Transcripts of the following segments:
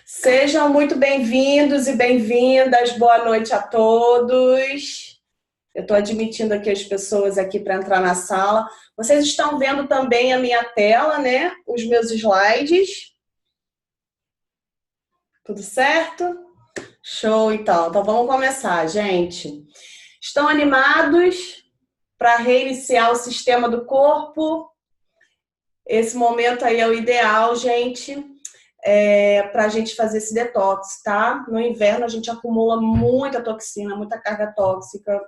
Sejam muito bem-vindos e bem-vindas. Boa noite a todos. Eu estou admitindo aqui as pessoas aqui para entrar na sala. Vocês estão vendo também a minha tela, né? Os meus slides. Tudo certo? Show, então. Então vamos começar, gente. Estão animados para reiniciar o sistema do corpo? Esse momento aí é o ideal, gente. Para a gente fazer esse detox, tá? No inverno a gente acumula muita toxina, muita carga tóxica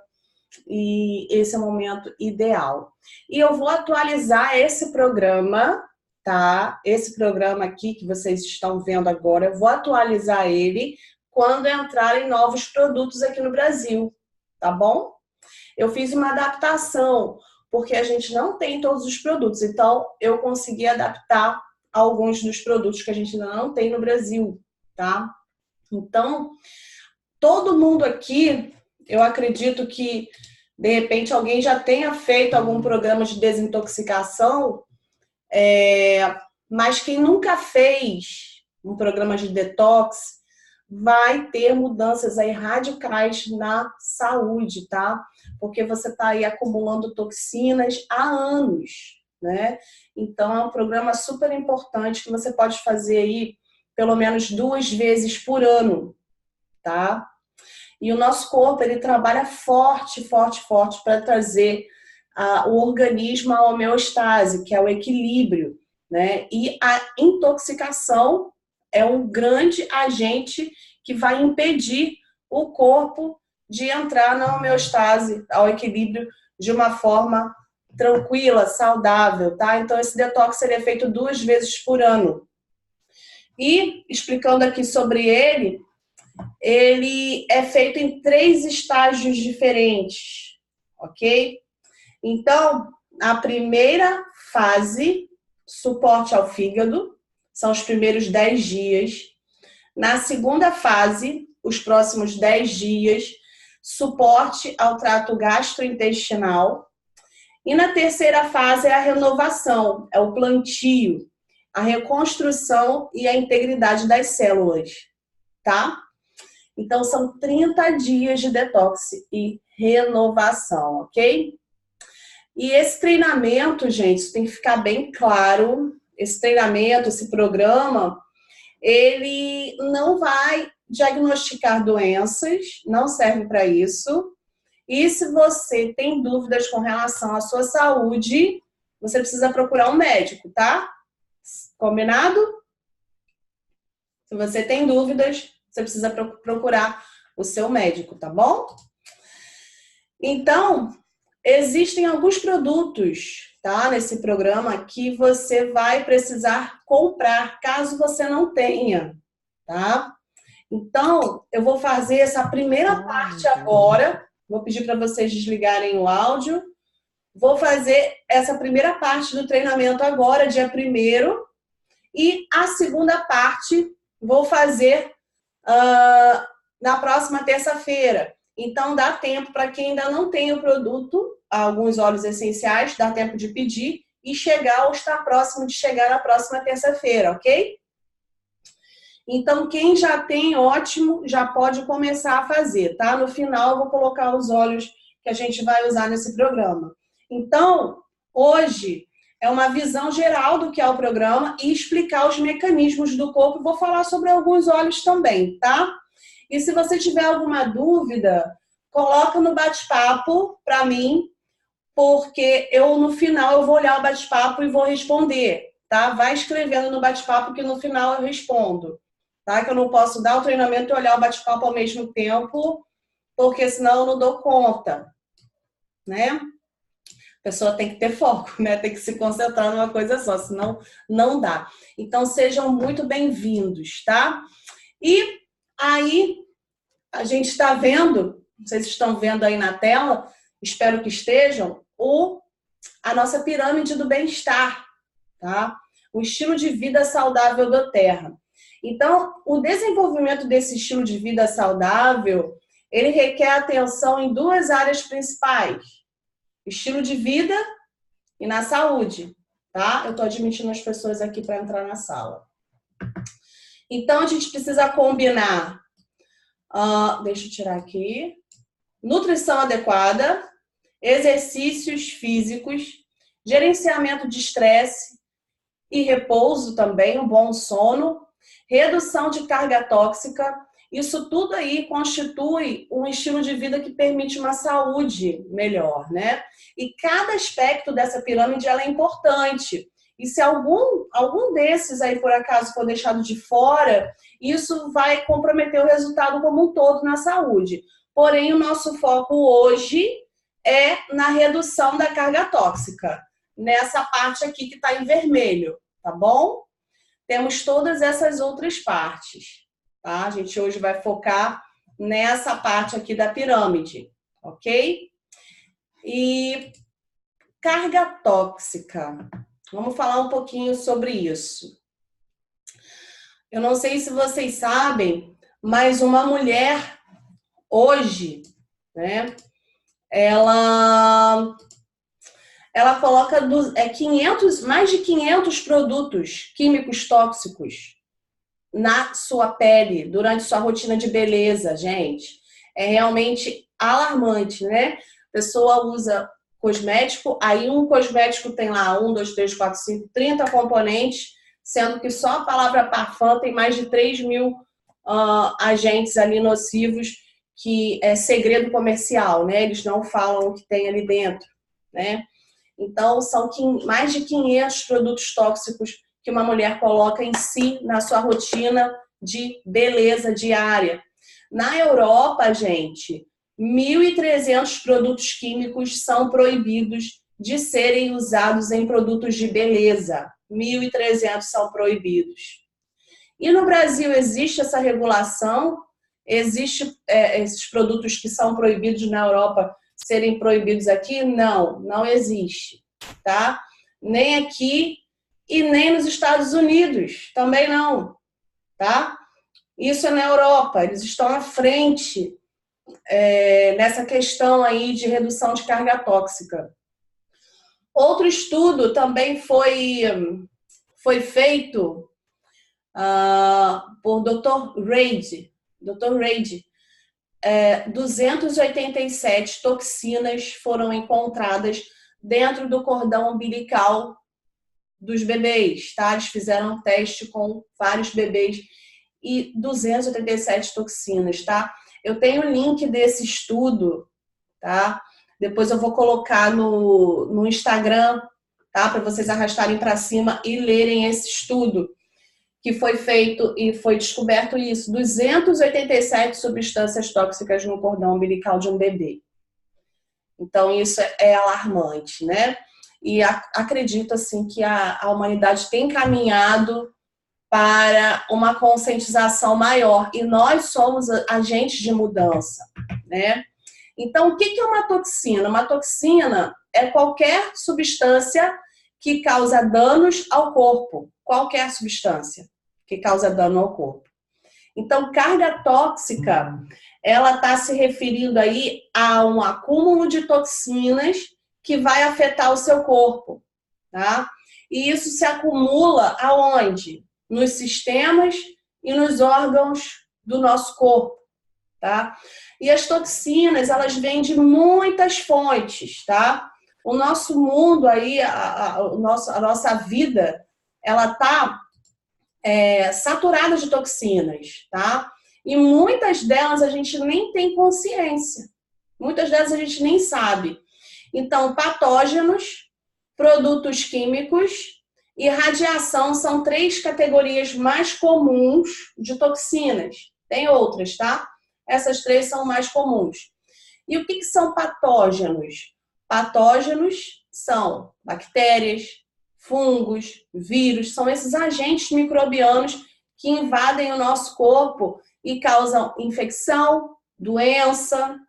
e esse é o momento ideal. E eu vou atualizar esse programa, tá? Esse programa aqui que vocês estão vendo agora, eu vou atualizar ele quando entrarem novos produtos aqui no Brasil, tá bom? Eu fiz uma adaptação, porque a gente não tem todos os produtos, então eu consegui adaptar alguns dos produtos que a gente ainda não tem no Brasil, tá? Então, todo mundo aqui, eu acredito que, de repente, alguém já tenha feito algum programa de desintoxicação, mas quem nunca fez um programa de detox vai ter mudanças aí radicais na saúde, tá? Porque você tá aí acumulando toxinas há anos, né? Então é um programa super importante que você pode fazer aí pelo menos 2 vezes por ano, tá? E o nosso corpo, ele trabalha forte, forte, forte para trazer o organismo à homeostase, que é o equilíbrio, né? E a intoxicação é um grande agente que vai impedir o corpo de entrar na homeostase, ao equilíbrio, de uma forma tranquila, saudável, tá? Então, esse detox ele é feito 2 vezes por ano. E, explicando aqui sobre ele é feito em 3 estágios diferentes, ok? Então, a primeira fase, suporte ao fígado, são os primeiros 10 dias. Na segunda fase, os próximos 10 dias, suporte ao trato gastrointestinal. E na terceira fase é a renovação, é o plantio, a reconstrução e a integridade das células, tá? Então, são 30 dias de detox e renovação, ok? E esse treinamento, gente, isso tem que ficar bem claro, esse treinamento, esse programa, ele não vai diagnosticar doenças, não serve para isso. E se você tem dúvidas com relação à sua saúde, você precisa procurar um médico, tá? Combinado? Se você tem dúvidas, você precisa procurar o seu médico, tá bom? Então, existem alguns produtos, tá? Nesse programa que você vai precisar comprar, caso você não tenha, tá? Então, eu vou fazer essa primeira parte agora. Vou pedir para vocês desligarem o áudio. Vou fazer essa primeira parte do treinamento agora, dia 1º. E a segunda parte vou fazer na próxima terça-feira. Então, dá tempo para quem ainda não tem o produto, alguns óleos essenciais, dá tempo de pedir e chegar ou estar próximo de chegar na próxima terça-feira, ok? Então, quem já tem, ótimo, já pode começar a fazer, tá? No final, eu vou colocar os óleos que a gente vai usar nesse programa. Então, hoje é uma visão geral do que é o programa e explicar os mecanismos do corpo. Vou falar sobre alguns óleos também, tá? E se você tiver alguma dúvida, coloca no bate-papo para mim, porque no final, eu vou olhar o bate-papo e vou responder, tá? Vai escrevendo no bate-papo que no final eu respondo. Tá? Que eu não posso dar o treinamento e olhar o bate-papo ao mesmo tempo, porque senão eu não dou conta, né? A pessoa tem que ter foco, né? Tem que se concentrar numa coisa só, senão não dá. Então, sejam muito bem-vindos, tá? E aí, a gente está vendo, vocês estão vendo aí na tela, espero que estejam, a nossa pirâmide do bem-estar, tá? O estilo de vida saudável da Terra. Então, o desenvolvimento desse estilo de vida saudável, ele requer atenção em 2 áreas principais. Estilo de vida e na saúde, tá? Eu tô admitindo as pessoas aqui para entrar na sala. Então, a gente precisa combinar, deixa eu tirar aqui, nutrição adequada, exercícios físicos, gerenciamento de estresse e repouso também, um bom sono, redução de carga tóxica. Isso tudo aí constitui um estilo de vida que permite uma saúde melhor, né? E cada aspecto dessa pirâmide ela é importante. E se algum desses aí, por acaso, for deixado de fora, isso vai comprometer o resultado como um todo na saúde. Porém, o nosso foco hoje é na redução da carga tóxica, nessa parte aqui que está em vermelho, tá bom? Temos todas essas outras partes, tá? A gente hoje vai focar nessa parte aqui da pirâmide, ok? E carga tóxica. Vamos falar um pouquinho sobre isso. Eu não sei se vocês sabem, mas uma mulher hoje, né? Ela coloca mais de 500 produtos químicos tóxicos na sua pele durante sua rotina de beleza, gente. É realmente alarmante, né? A pessoa usa cosmético, aí um cosmético tem lá 1, 2, 3, 4, 5, 30 componentes, sendo que só a palavra parfum tem mais de 3 mil agentes ali nocivos, que é segredo comercial, né? Eles não falam o que tem ali dentro, né? Então, são mais de 500 produtos tóxicos que uma mulher coloca em si, na sua rotina de beleza diária. Na Europa, gente, 1.300 produtos químicos são proibidos de serem usados em produtos de beleza. 1.300 são proibidos. E no Brasil existe essa regulação? Existe esses produtos que são proibidos na Europa serem proibidos aqui? Não, não existe, tá? Nem aqui e nem nos Estados Unidos, também não, tá? Isso é na Europa, eles estão à frente nessa questão aí de redução de carga tóxica. Outro estudo também foi feito por Dr. Reid. Dr. Reid, 287 toxinas foram encontradas dentro do cordão umbilical dos bebês, tá? Eles fizeram um teste com vários bebês e 287 toxinas, tá? Eu tenho o link desse estudo, tá? Depois eu vou colocar no Instagram, tá? Para vocês arrastarem para cima e lerem esse estudo que foi feito e foi descoberto isso, 287 substâncias tóxicas no cordão umbilical de um bebê. Então, isso é alarmante, né? E acredito, assim, que a humanidade tem caminhado para uma conscientização maior. E nós somos agentes de mudança, né? Então, o que é uma toxina? Uma toxina é qualquer substância que causa danos ao corpo. Qualquer substância que causa dano ao corpo. Então, carga tóxica, ela está se referindo aí a um acúmulo de toxinas que vai afetar o seu corpo, tá? E isso se acumula aonde? Nos sistemas e nos órgãos do nosso corpo, tá? E as toxinas, elas vêm de muitas fontes, tá? O nosso mundo aí, a nossa vida, ela tá saturada de toxinas, tá? E muitas delas a gente nem tem consciência. Muitas delas a gente nem sabe. Então, patógenos, produtos químicos e radiação são 3 categorias mais comuns de toxinas. Tem outras, tá? Essas 3 são mais comuns. E o que são patógenos? Patógenos são bactérias, fungos, vírus, são esses agentes microbianos que invadem o nosso corpo e causam infecção, doença,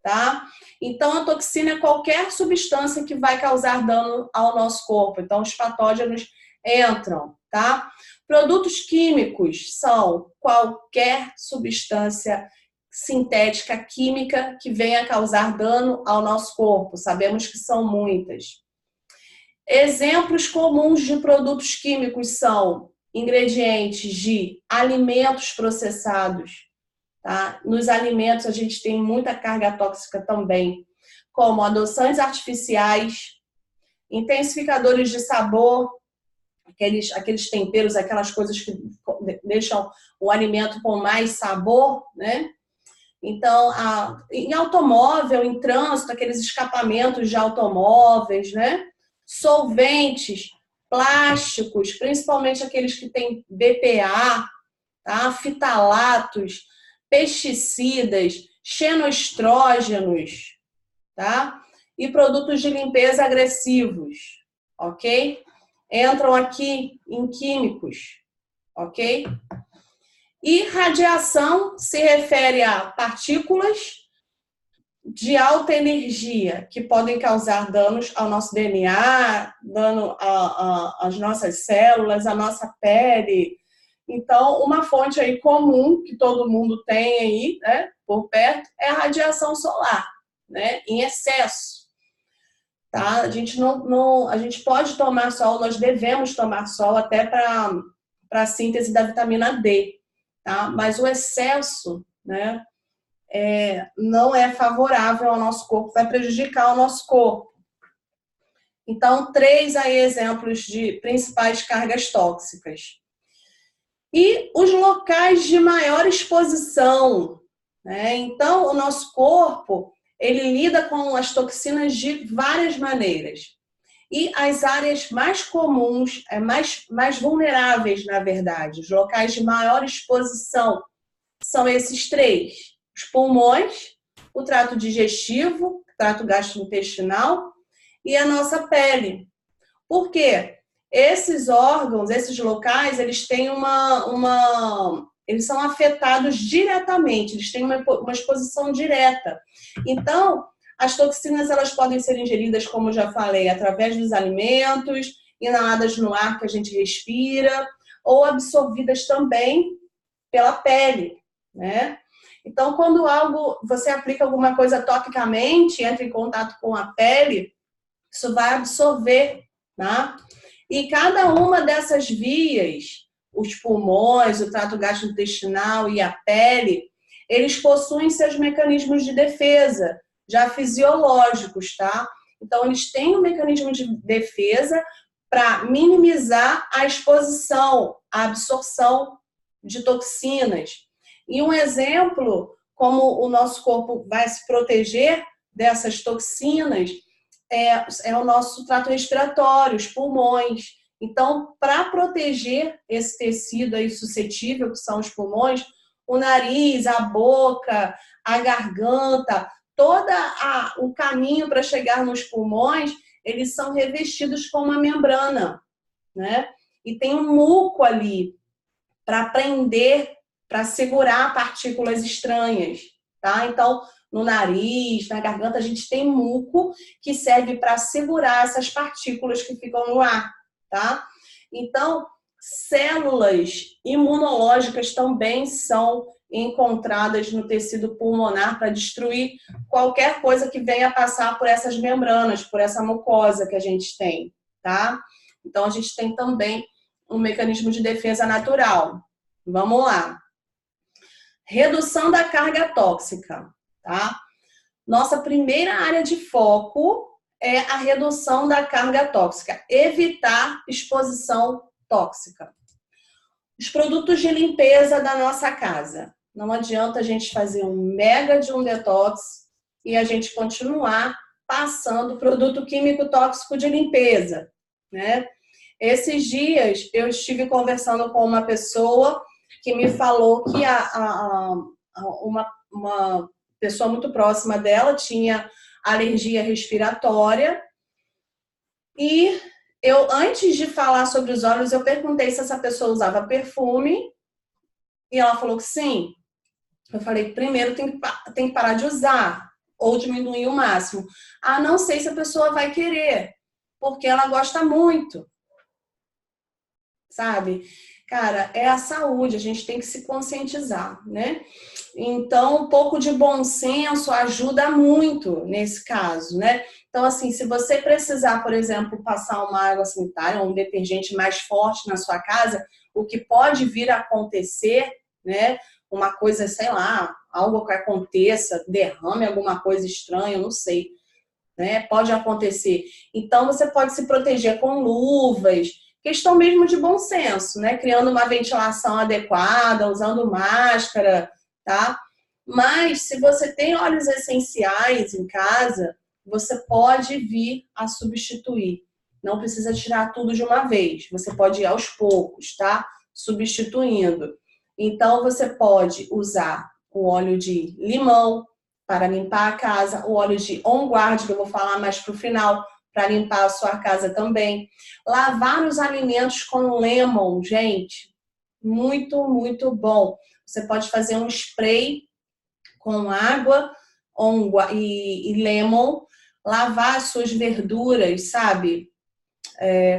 tá? Então, a toxina é qualquer substância que vai causar dano ao nosso corpo. Então, os patógenos entram, tá? Produtos químicos são qualquer substância sintética química que venha causar dano ao nosso corpo. Sabemos que são muitas. Exemplos comuns de produtos químicos são ingredientes de alimentos processados, tá? Nos alimentos a gente tem muita carga tóxica também, como adoçantes artificiais, intensificadores de sabor, aqueles temperos, aquelas coisas que deixam o alimento com mais sabor, né? Então, em automóvel, em trânsito, aqueles escapamentos de automóveis, né? Solventes, plásticos, principalmente aqueles que têm BPA, tá? Fitalatos, pesticidas, xenoestrógenos, tá? E produtos de limpeza agressivos, ok? Entram aqui em químicos, ok? E radiação se refere a partículas de alta energia que podem causar danos ao nosso DNA, dano às nossas células, à nossa pele. Então, uma fonte aí comum que todo mundo tem aí, né, por perto, é a radiação solar, né, em excesso. Tá? A gente a gente pode tomar sol, nós devemos tomar sol até para a síntese da vitamina D, tá? Mas o excesso, né, não é favorável ao nosso corpo, vai prejudicar o nosso corpo. Então, 3 aí exemplos de principais cargas tóxicas. E os locais de maior exposição, né? Então, o nosso corpo, ele lida com as toxinas de várias maneiras. E as áreas mais comuns, mais vulneráveis, na verdade, os locais de maior exposição, são esses 3. Os pulmões, o trato digestivo, o trato gastrointestinal e a nossa pele. Por quê? Esses órgãos, esses locais, eles têm eles são afetados diretamente, eles têm uma exposição direta. Então, as toxinas elas podem ser ingeridas, como eu já falei, através dos alimentos, inaladas no ar que a gente respira, ou absorvidas também pela pele, né? Então, quando você aplica alguma coisa topicamente, entra em contato com a pele, isso vai absorver, tá? E cada uma dessas vias, os pulmões, o trato gastrointestinal e a pele, eles possuem seus mecanismos de defesa, já fisiológicos, tá? Então, eles têm um mecanismo de defesa para minimizar a exposição, a absorção de toxinas. E um exemplo, como o nosso corpo vai se proteger dessas toxinas, é o nosso trato respiratório, os pulmões. Então, para proteger esse tecido aí suscetível, que são os pulmões, o nariz, a boca, a garganta, todo o caminho para chegar nos pulmões, eles são revestidos com uma membrana, né? E tem um muco ali para prender, para segurar partículas estranhas, tá? Então, no nariz, na garganta, a gente tem muco que serve para segurar essas partículas que ficam no ar, tá? Então, células imunológicas também são encontradas no tecido pulmonar para destruir qualquer coisa que venha passar por essas membranas, por essa mucosa que a gente tem, tá? Então, a gente tem também um mecanismo de defesa natural. Vamos lá. Redução da carga tóxica, tá? Nossa primeira área de foco é a redução da carga tóxica, evitar exposição tóxica. Os produtos de limpeza da nossa casa. Não adianta a gente fazer um mega de um detox e a gente continuar passando produto químico tóxico de limpeza, né? Esses dias eu estive conversando com uma pessoa que me falou que uma pessoa muito próxima dela tinha alergia respiratória e antes de falar sobre os óleos, eu perguntei se essa pessoa usava perfume e ela falou que sim. Eu falei, primeiro tem que parar de usar ou diminuir o máximo. Ah, não sei se a pessoa vai querer, porque ela gosta muito, sabe? cara, é a saúde, a gente tem que se conscientizar, né? Então, um pouco de bom senso ajuda muito nesse caso, né? Então, assim, se você precisar, por exemplo, passar uma água sanitária, um detergente mais forte na sua casa, o que pode vir a acontecer, né? Uma coisa, sei lá, algo que aconteça, derrame alguma coisa estranha, eu não sei, né? Pode acontecer. Então, você pode se proteger com luvas, questão mesmo de bom senso, né? Criando uma ventilação adequada, usando máscara, tá? Mas, se você tem óleos essenciais em casa, você pode vir a substituir. Não precisa tirar tudo de uma vez. Você pode ir aos poucos, tá? Substituindo. Então, você pode usar o óleo de limão para limpar a casa, o óleo de On Guard, que eu vou falar mais para o final, para limpar a sua casa também. Lavar os alimentos com lemon, gente, muito, muito bom. Você pode fazer um spray com água e lemon, lavar as suas verduras, sabe?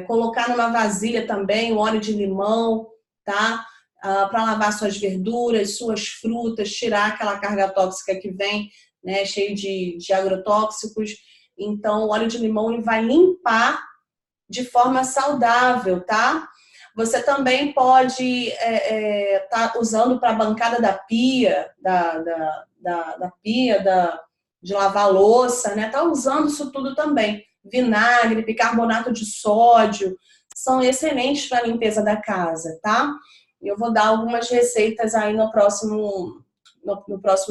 Colocar numa vasilha também o óleo de limão, tá? Para lavar suas verduras, suas frutas, tirar aquela carga tóxica que vem, né? Cheio de agrotóxicos. Então, o óleo de limão ele vai limpar de forma saudável, tá? Você também pode tá usando para a bancada da pia, da pia, de lavar louça, né? Tá usando isso tudo também. Vinagre, bicarbonato de sódio, são excelentes para a limpeza da casa, tá? Eu vou dar algumas receitas aí no próximo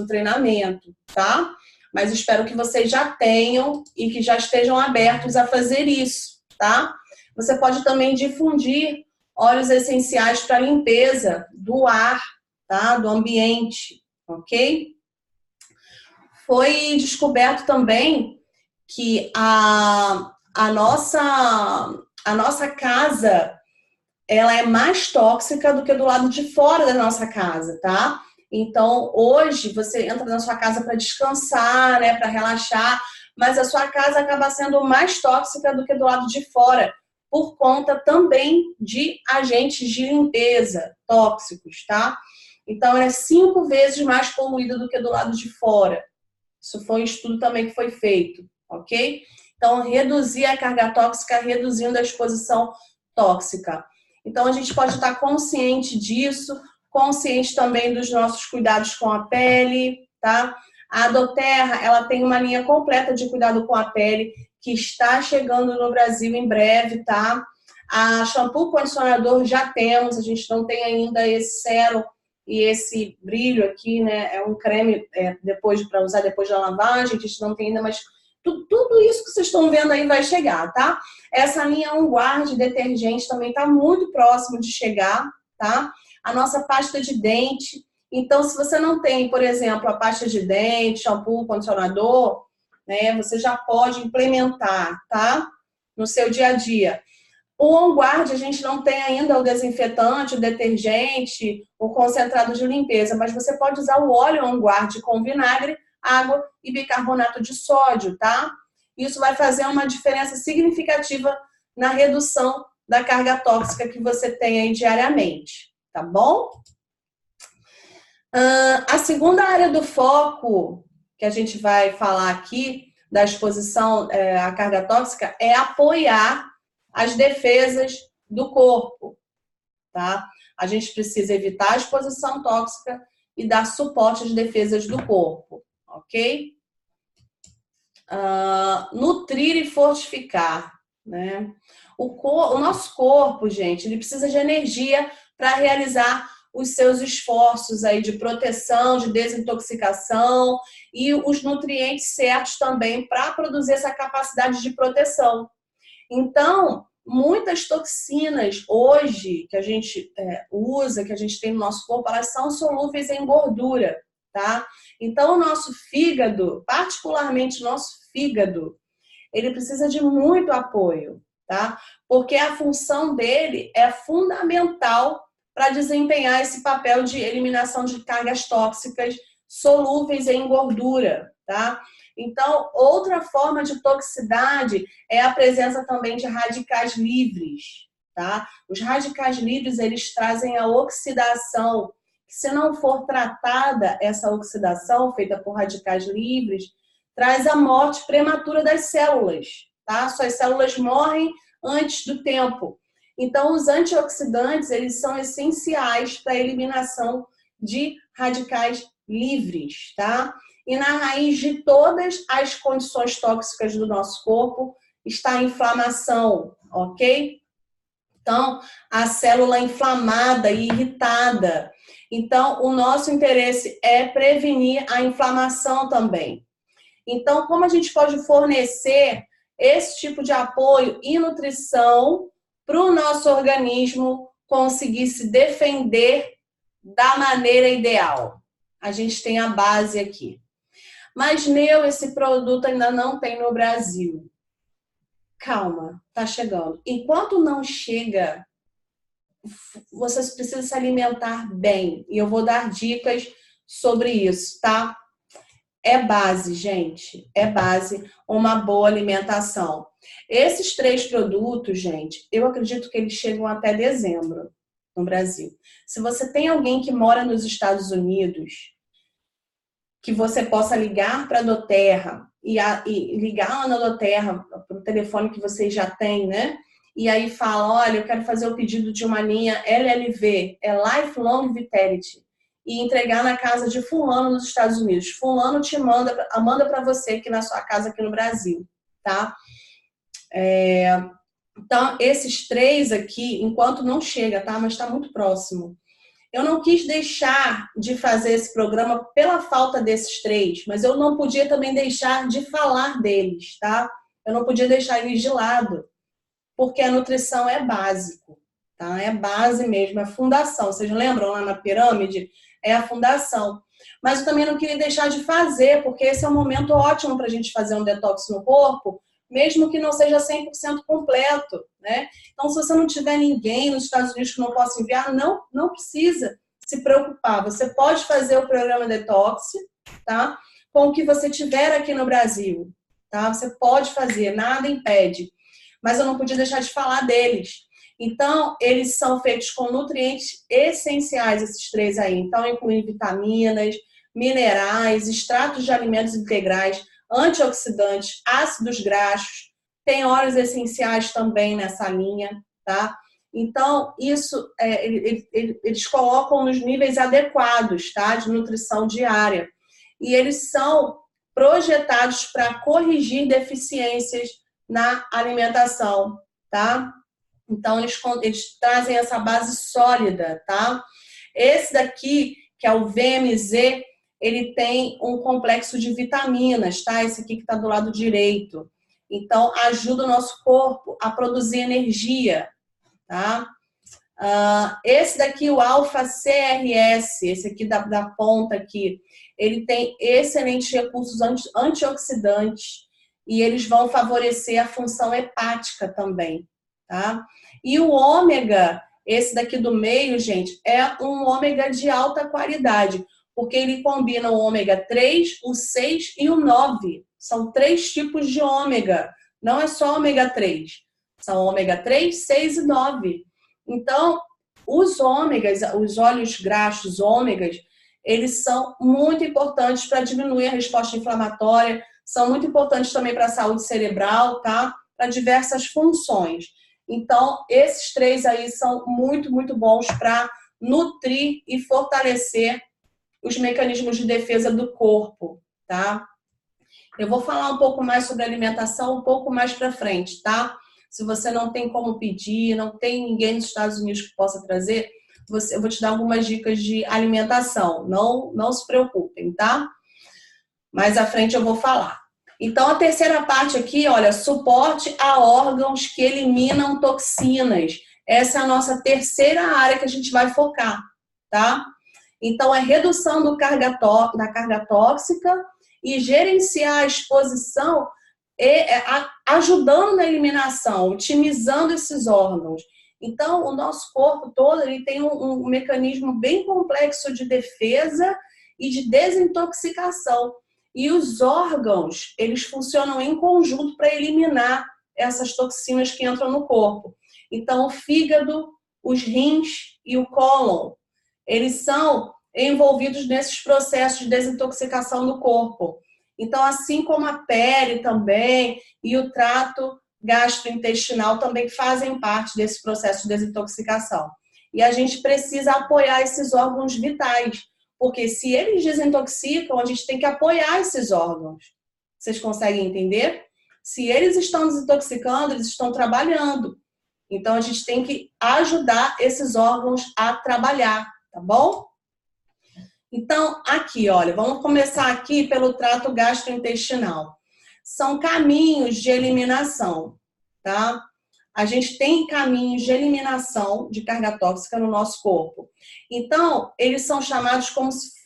treinamento, tá? Mas espero que vocês já tenham e que já estejam abertos a fazer isso, tá? Você pode também difundir óleos essenciais para limpeza do ar, tá? Do ambiente, ok? Foi descoberto também que a nossa casa ela é mais tóxica do que do lado de fora da nossa casa, tá? Então, hoje, você entra na sua casa para descansar, né, para relaxar, mas a sua casa acaba sendo mais tóxica do que do lado de fora, por conta também de agentes de limpeza tóxicos, tá? Então, ela é 5 vezes mais poluída do que do lado de fora. Isso foi um estudo também que foi feito, ok? Então, reduzir a carga tóxica, reduzindo a exposição tóxica. Então, a gente pode estar consciente disso, consciente também dos nossos cuidados com a pele, tá? A Doterra, ela tem uma linha completa de cuidado com a pele que está chegando no Brasil em breve, tá? A shampoo condicionador já temos, a gente não tem ainda esse sérum e esse brilho aqui, né? É um creme para usar depois da lavagem, a gente não tem ainda, mas tudo isso que vocês estão vendo aí vai chegar, tá? Essa linha On Guard detergente também está muito próximo de chegar, tá? A nossa pasta de dente. Então, se você não tem, por exemplo, a pasta de dente, shampoo, condicionador, né? Você já pode implementar, tá? No seu dia a dia. O On Guard, a gente não tem ainda o desinfetante, o detergente, o concentrado de limpeza, mas você pode usar o óleo On Guard com vinagre, água e bicarbonato de sódio, tá? Isso vai fazer uma diferença significativa na redução da carga tóxica que você tem aí diariamente, tá bom? A segunda área do foco que a gente vai falar aqui da exposição à carga tóxica é apoiar as defesas do corpo, tá? A gente precisa evitar a exposição tóxica e dar suporte às defesas do corpo, ok? Nutrir e fortificar, né? O nosso corpo, gente, ele precisa de energia para realizar os seus esforços aí de proteção, de desintoxicação e os nutrientes certos também para produzir essa capacidade de proteção. Então, muitas toxinas hoje que a gente usa, que a gente tem no nosso corpo, elas são solúveis em gordura, tá? Então, o nosso fígado, particularmente o nosso fígado, ele precisa de muito apoio, tá? Porque a função dele é fundamental para desempenhar esse papel de eliminação de cargas tóxicas solúveis em gordura, tá? Então, outra forma de toxicidade é a presença também de radicais livres, tá? Os radicais livres, eles trazem a oxidação. Se não for tratada essa oxidação feita por radicais livres, traz a morte prematura das células, tá? Suas células morrem antes do tempo. Então, os antioxidantes, eles são essenciais para a eliminação de radicais livres, tá? E na raiz de todas as condições tóxicas do nosso corpo está a inflamação, ok? Então, a célula inflamada e irritada. Então, o nosso interesse é prevenir a inflamação também. Então, como a gente pode fornecer esse tipo de apoio e nutrição para o nosso organismo conseguir se defender da maneira ideal? A gente tem a base aqui. Mas, esse produto ainda não tem no Brasil. Calma, tá chegando. Enquanto não chega, vocês precisam se alimentar bem. E eu vou dar dicas sobre isso, tá? É base, gente. É base uma boa alimentação. Esses 3 produtos, gente, eu acredito que eles chegam até dezembro no Brasil. Se você tem alguém que mora nos Estados Unidos, que você possa ligar para a doTERRA e ligar na doTERRA para o telefone que vocês já têm, né? E aí fala, olha, eu quero fazer o pedido de uma linha LLV, é Lifelong Vitality, e entregar na casa de fulano nos Estados Unidos. Fulano te manda para você aqui na sua casa aqui no Brasil, tá? Então, esses 3 aqui, enquanto não chega, tá? Mas está muito próximo. Eu não quis deixar de fazer esse programa pela falta desses 3, mas eu não podia também deixar de falar deles, tá? Eu não podia deixar eles de lado, porque a nutrição é básico, tá? É base mesmo, é fundação. Vocês lembram lá na pirâmide? É a fundação. Mas eu também não queria deixar de fazer, porque esse é um momento ótimo para a gente fazer um detox no corpo, mesmo que não seja 100% completo, né? Então, se você não tiver ninguém nos Estados Unidos que não possa enviar, não precisa se preocupar. Você pode fazer o programa Detox, tá? Com o que você tiver aqui no Brasil, tá? Você pode fazer, nada impede. Mas eu não podia deixar de falar deles. Então, eles são feitos com nutrientes essenciais, esses 3 aí. Então, incluem vitaminas, minerais, extratos de alimentos integrais, antioxidantes, ácidos graxos, tem óleos essenciais também nessa linha, tá? Então, isso, eles colocam nos níveis adequados, tá? De nutrição diária. E eles são projetados para corrigir deficiências na alimentação, tá? Então, eles trazem essa base sólida, tá? Esse daqui, que é o VMZ, ele tem um complexo de vitaminas, tá? Esse aqui que está do lado direito. Então, ajuda o nosso corpo a produzir energia, tá? Esse daqui, o alfa-CRS, esse aqui da ponta aqui, ele tem excelentes recursos antioxidantes e eles vão favorecer a função hepática também, tá? E o ômega, esse daqui do meio, gente, é um ômega de alta qualidade, porque ele combina o ômega 3, o 6 e o 9. São 3 tipos de ômega, não é só ômega 3. São ômega 3, 6 e 9. Então, os ômegas, os óleos graxos ômegas, eles são muito importantes para diminuir a resposta inflamatória, são muito importantes também para a saúde cerebral, tá? Para diversas funções. Então, esses 3 aí são muito, muito bons para nutrir e fortalecer os mecanismos de defesa do corpo, tá? Eu vou falar um pouco mais sobre alimentação um pouco mais para frente, tá? Se você não tem como pedir, não tem ninguém nos Estados Unidos que possa trazer, eu vou te dar algumas dicas de alimentação. Não se preocupem, tá? Mais à frente eu vou falar. Então, a terceira parte aqui, olha, suporte a órgãos que eliminam toxinas. Essa é a nossa terceira área que a gente vai focar, tá? Então, é redução da carga tóxica e gerenciar a exposição, ajudando na eliminação, otimizando esses órgãos. Então, o nosso corpo todo ele tem um mecanismo bem complexo de defesa e de desintoxicação. E os órgãos, eles funcionam em conjunto para eliminar essas toxinas que entram no corpo. Então, o fígado, os rins e o cólon, eles são envolvidos nesses processos de desintoxicação do corpo. Então, assim como a pele também e o trato gastrointestinal também fazem parte desse processo de desintoxicação. E a gente precisa apoiar esses órgãos vitais, porque se eles desintoxicam, a gente tem que apoiar esses órgãos. Vocês conseguem entender? Se eles estão desintoxicando, eles estão trabalhando. Então, a gente tem que ajudar esses órgãos a trabalhar, tá bom? Então, aqui, olha, vamos começar aqui pelo trato gastrointestinal. São caminhos de eliminação, tá? A gente tem caminhos de eliminação de carga tóxica no nosso corpo. Então, eles são chamados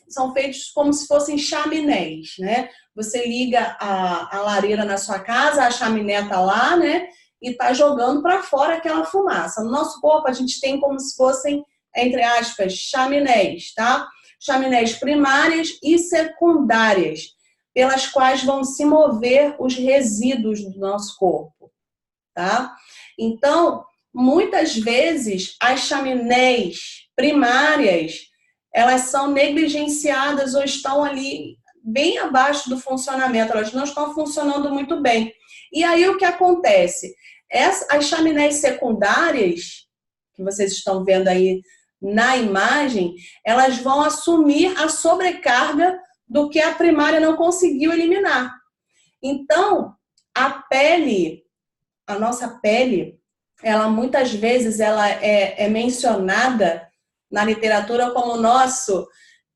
são feitos como se fossem chaminés, né? Você liga a lareira na sua casa, a chaminé tá lá, né? E tá jogando para fora aquela fumaça. No nosso corpo, a gente tem como se fossem, entre aspas, chaminés, tá? Chaminés primárias e secundárias, pelas quais vão se mover os resíduos do nosso corpo, tá? Então, muitas vezes, as chaminés primárias, elas são negligenciadas ou estão ali bem abaixo do funcionamento, elas não estão funcionando muito bem. E aí, o que acontece? As chaminés secundárias, que vocês estão vendo aí na imagem, elas vão assumir a sobrecarga do que a primária não conseguiu eliminar. Então, a nossa pele, ela muitas vezes ela é mencionada na literatura como o nosso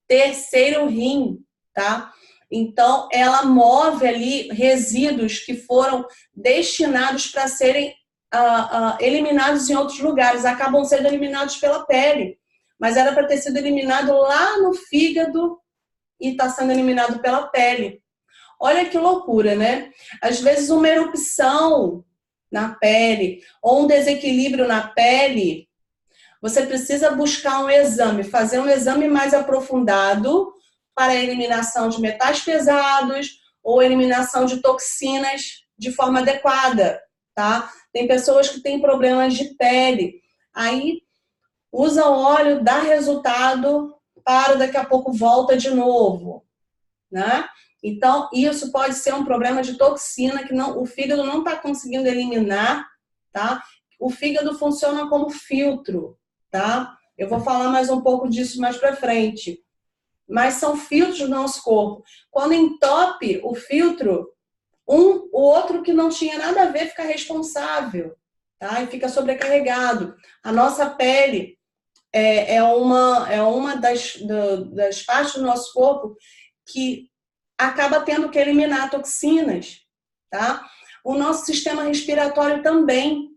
terceiro rim, tá? Então, ela move ali resíduos que foram destinados para serem eliminados em outros lugares, acabam sendo eliminados pela pele, mas era para ter sido eliminado lá no fígado e está sendo eliminado pela pele. Olha que loucura, né? Às vezes uma erupção na pele ou um desequilíbrio na pele, você precisa buscar um exame, fazer um exame mais aprofundado para a eliminação de metais pesados ou eliminação de toxinas de forma adequada, tá? Tem pessoas que têm problemas de pele, aí usa o óleo, dá resultado, para, daqui a pouco volta de novo, né? Então, isso pode ser um problema de toxina que o fígado não está conseguindo eliminar, tá? O fígado funciona como filtro, tá? Eu vou falar mais um pouco disso mais para frente. Mas são filtros do nosso corpo. Quando entope o filtro, o outro que não tinha nada a ver fica responsável, tá? E fica sobrecarregado. A nossa pele é uma das partes do nosso corpo que acaba tendo que eliminar toxinas, tá? O nosso sistema respiratório também,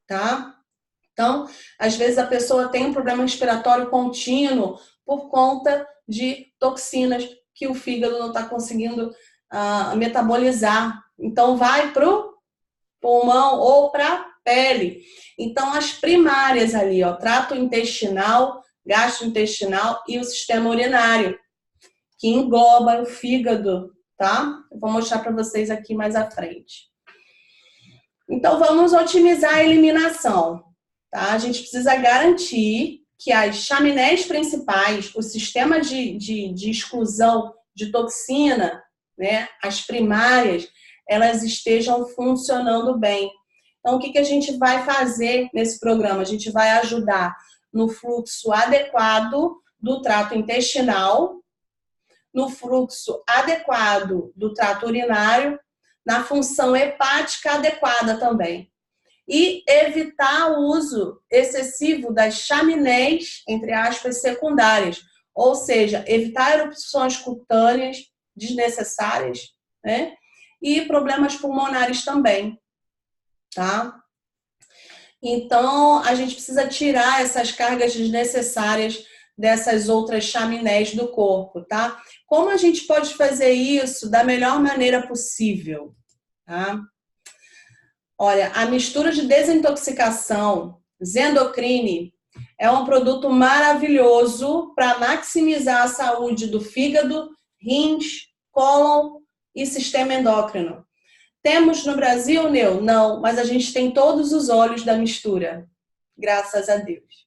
tá? Então, às vezes a pessoa tem um problema respiratório contínuo por conta de toxinas que o fígado não está conseguindo metabolizar. Então, vai para o pulmão ou para a pele. Então, as primárias ali, ó, trato intestinal, gastrointestinal e o sistema urinário, que engloba o fígado, tá? Eu vou mostrar para vocês aqui mais à frente. Então, vamos otimizar a eliminação, tá? A gente precisa garantir que as chaminés principais, o sistema de exclusão de toxina, né, as primárias, elas estejam funcionando bem. Então, o que a gente vai fazer nesse programa? A gente vai ajudar no fluxo adequado do trato intestinal, no fluxo adequado do trato urinário, na função hepática adequada também. E evitar o uso excessivo das chaminés, entre aspas, secundárias. Ou seja, evitar erupções cutâneas desnecessárias, né? E problemas pulmonares também, tá? Então, a gente precisa tirar essas cargas desnecessárias dessas outras chaminés do corpo, tá? Como a gente pode fazer isso da melhor maneira possível, tá? Olha, a mistura de desintoxicação Zendocrine é um produto maravilhoso para maximizar a saúde do fígado, rins, cólon e sistema endócrino. Temos no Brasil, Neu? Não, mas a gente tem todos os óleos da mistura, graças a Deus.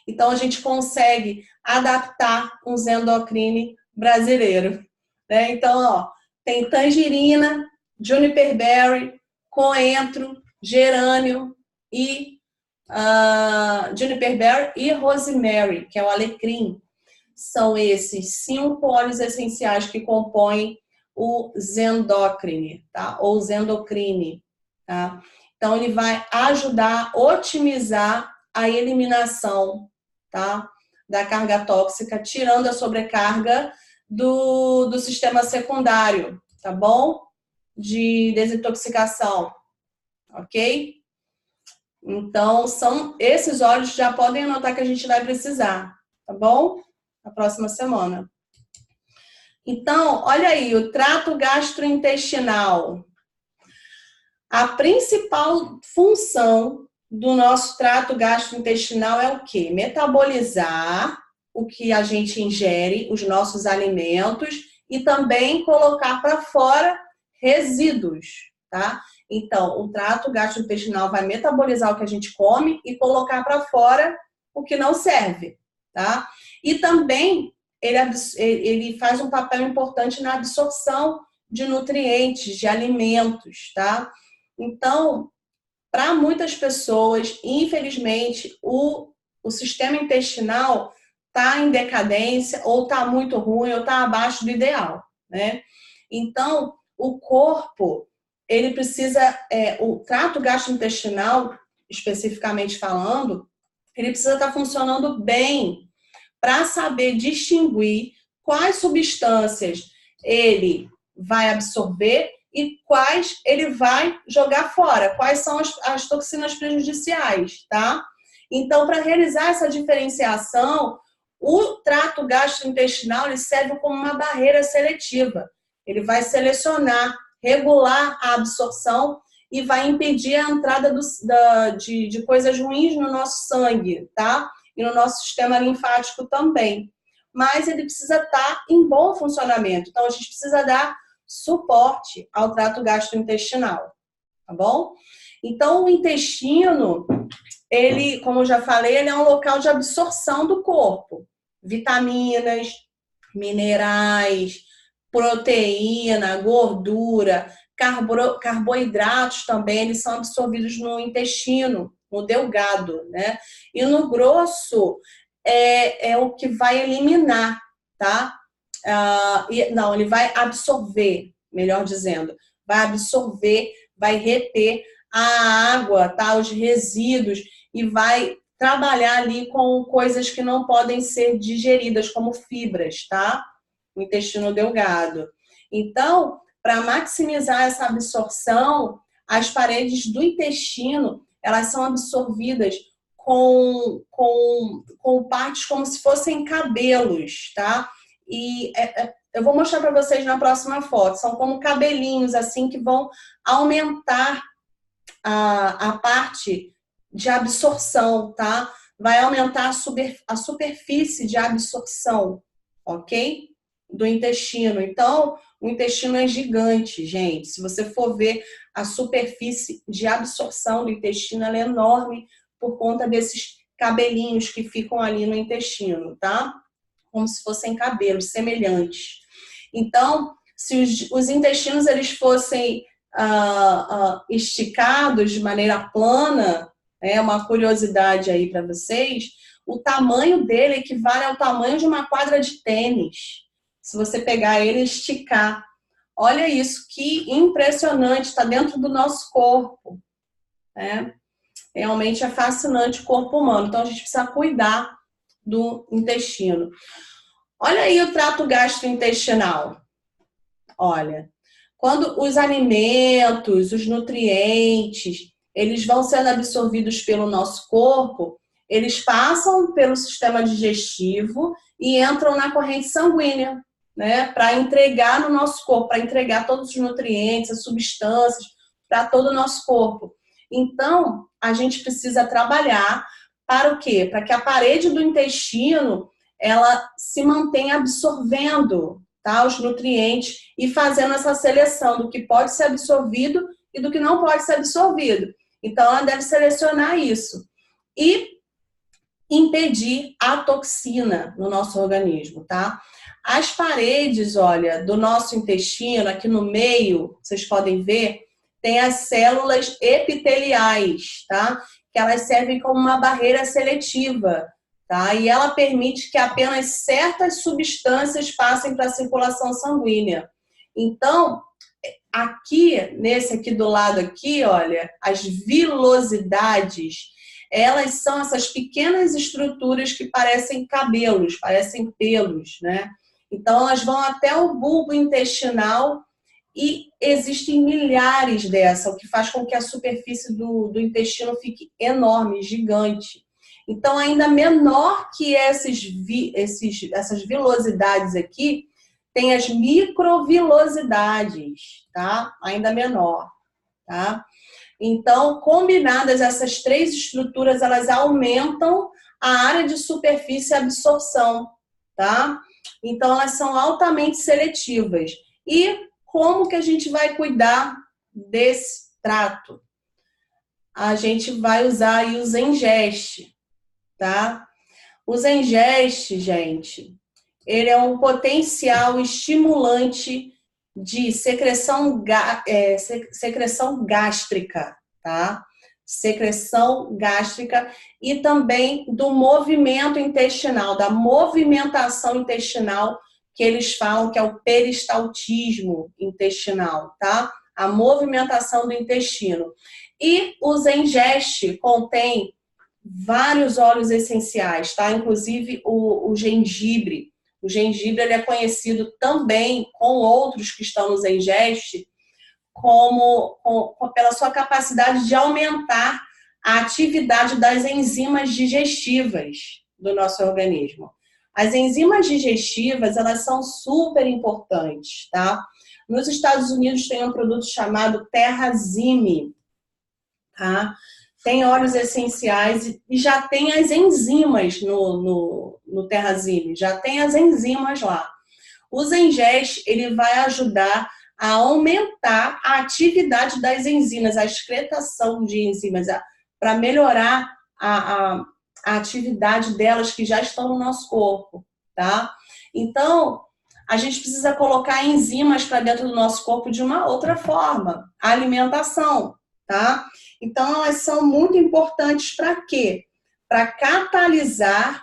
Então, a gente consegue adaptar um Zendocrine brasileiro, né? Então, ó, tem tangerina, juniper berry, coentro, gerânio e juniper berry e rosemary, que é o alecrim. São esses 5 óleos essenciais que compõem o Zendocrine, tá? Ou Zendocrine, tá? Então, ele vai ajudar a otimizar a eliminação, tá? Da carga tóxica, tirando a sobrecarga do sistema secundário, tá bom? De desintoxicação, ok? Então, são esses óleos, já podem anotar que a gente vai precisar, tá bom? Na próxima semana. Então, olha aí, o trato gastrointestinal. A principal função do nosso trato gastrointestinal é o quê? Metabolizar o que a gente ingere, os nossos alimentos, e também colocar para fora resíduos, tá? Então, o trato gastrointestinal vai metabolizar o que a gente come e colocar para fora o que não serve, tá? E também ele faz um papel importante na absorção de nutrientes, de alimentos, tá? Então, para muitas pessoas, infelizmente, o sistema intestinal está em decadência, ou está muito ruim, ou está abaixo do ideal, né? Então, o corpo, ele precisa, o trato gastrointestinal, especificamente falando, ele precisa estar funcionando bem para saber distinguir quais substâncias ele vai absorver e quais ele vai jogar fora, quais são as toxinas prejudiciais, tá? Então, para realizar essa diferenciação, o trato gastrointestinal ele serve como uma barreira seletiva. Ele vai selecionar, regular a absorção e vai impedir a entrada de coisas ruins no nosso sangue, tá? E no nosso sistema linfático também. Mas ele precisa estar em bom funcionamento. Então, a gente precisa dar suporte ao trato gastrointestinal, tá bom? Então, o intestino, ele, como eu já falei, ele é um local de absorção do corpo. Vitaminas, minerais, proteína, gordura, carboidratos também, eles são absorvidos no intestino, no delgado, né? E no grosso é o que vai eliminar, tá? Não, ele vai absorver, melhor dizendo, vai absorver, vai reter a água, tá? Os resíduos e vai trabalhar ali com coisas que não podem ser digeridas, como fibras, tá? O intestino delgado. Então, para maximizar essa absorção, as paredes do intestino, elas são absorvidas com partes como se fossem cabelos, tá? E eu vou mostrar para vocês na próxima foto. São como cabelinhos, assim, que vão aumentar a parte de absorção, tá? Vai aumentar a superfície de absorção, ok? Do intestino. Então, o intestino é gigante, gente. Se você for ver a superfície de absorção do intestino, ela é enorme por conta desses cabelinhos que ficam ali no intestino, tá? Como se fossem cabelos semelhantes. Então, se os intestinos eles fossem esticados de maneira plana, uma curiosidade aí para vocês, o tamanho dele equivale ao tamanho de uma quadra de tênis. Se você pegar ele e esticar. Olha isso, que impressionante, está dentro do nosso corpo, né? Realmente é fascinante o corpo humano. Então, a gente precisa cuidar do intestino. Olha aí o trato gastrointestinal. Olha, quando os alimentos, os nutrientes, eles vão sendo absorvidos pelo nosso corpo, eles passam pelo sistema digestivo e entram na corrente sanguínea, né? Para entregar no nosso corpo, para entregar todos os nutrientes, as substâncias para todo o nosso corpo. Então, a gente precisa trabalhar para o quê? Para que a parede do intestino ela se mantenha absorvendo tá? Os nutrientes e fazendo essa seleção do que pode ser absorvido e do que não pode ser absorvido. Então, ela deve selecionar isso. E impedir a toxina no nosso organismo, tá? As paredes, olha, do nosso intestino, aqui no meio, vocês podem ver, tem as células epiteliais, tá? Que elas servem como uma barreira seletiva, tá? E ela permite que apenas certas substâncias passem para a circulação sanguínea. Então, aqui, nesse aqui do lado aqui, olha, as vilosidades, elas são essas pequenas estruturas que parecem cabelos, parecem pelos, né? Então, elas vão até o bulbo intestinal e existem milhares dessas, o que faz com que a superfície do intestino fique enorme, gigante. Então, ainda menor que essas vilosidades aqui, tem as microvilosidades, tá? Ainda menor, tá? Então, combinadas essas três estruturas, elas aumentam a área de superfície e absorção, tá? Então, elas são altamente seletivas. E como que a gente vai cuidar desse trato? A gente vai usar aí o Zengest, tá? O Zengest, gente, ele é um potencial estimulante de secreção gástrica, tá? Secreção gástrica e também do movimento intestinal, da movimentação intestinal, que eles falam que é o peristaltismo intestinal, tá? A movimentação do intestino. E o Zengest contém vários óleos essenciais, tá? Inclusive o gengibre. O gengibre ele é conhecido também, com outros que estão no Zengest, pela sua capacidade de aumentar a atividade das enzimas digestivas do nosso organismo. As enzimas digestivas, elas são super importantes, tá? Nos Estados Unidos tem um produto chamado Terrazine, tá? Tem óleos essenciais e já tem as enzimas no Terrazine, já tem as enzimas lá. O Zengest, ele vai ajudar a aumentar a atividade das enzimas, a excretação de enzimas, para melhorar a atividade delas que já estão no nosso corpo, tá? Então, a gente precisa colocar enzimas para dentro do nosso corpo de uma outra forma, a alimentação, tá? Então, elas são muito importantes para quê? Para catalisar